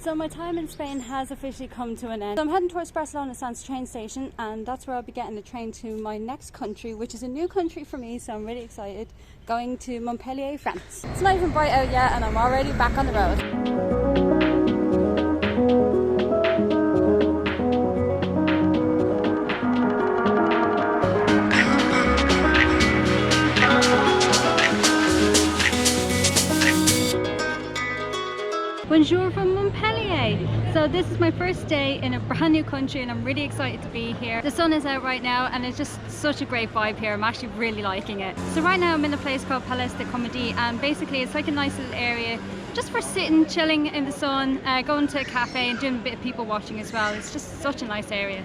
So my time in Spain has officially come to an end. So I'm heading towards Barcelona Sands train station, and that's where I'll be getting the train to my next country, which is a new country for me, so I'm really excited. Going to Montpellier, France. It's not even bright out yet and I'm already back on the road. Bonjour from Montpellier! So this is my first day in a brand new country and I'm really excited to be here. The sun is out right now and it's just such a great vibe here. I'm actually really liking it. So right now I'm in a place called Palais de Comédie, and basically it's like a nice little area just for sitting, chilling in the sun, going to a cafe and doing a bit of people watching as well. It's just such a nice area.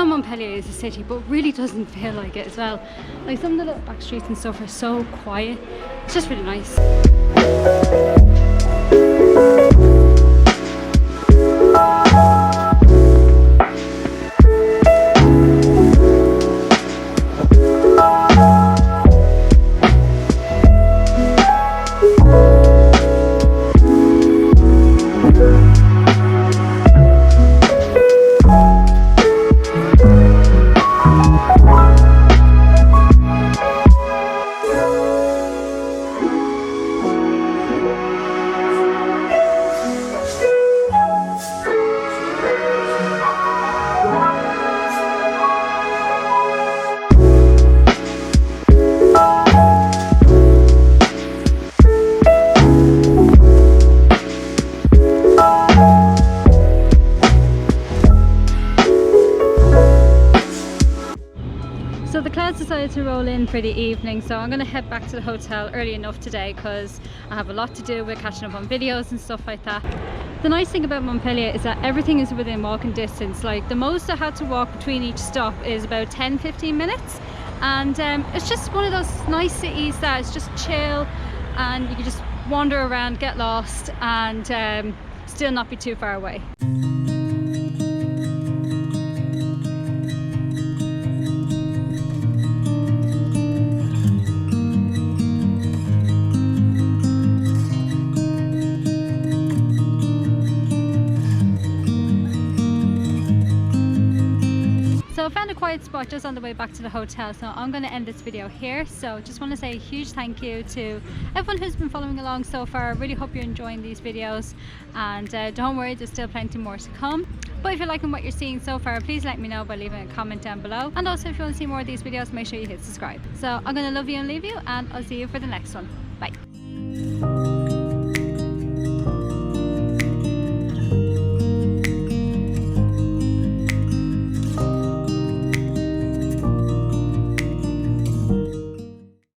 Montpellier is a city, but really doesn't feel like it as well. Like some of the little back streets and stuff are so quiet. It's just really nice. So the clouds decided to roll in for the evening, so I'm going to head back to the hotel early enough today because I have a lot to do with catching up on videos and stuff like that. The nice thing about Montpellier is that everything is within walking distance. Like the most I had to walk between each stop is about 10-15 minutes, and it's just one of those nice cities that is just chill and you can just wander around, get lost and still not be too far away. So I found a quiet spot just on the way back to the hotel, so I'm going to end this video here. So just want to say a huge thank you to everyone who's been following along so far. I really hope you're enjoying these videos, and don't worry, there's still plenty more to come. But if you're liking what you're seeing so far, please let me know by leaving a comment down below, and also if you want to see more of these videos, make sure you hit subscribe. So I'm going to love you and leave you, and I'll see you for the next one. Bye.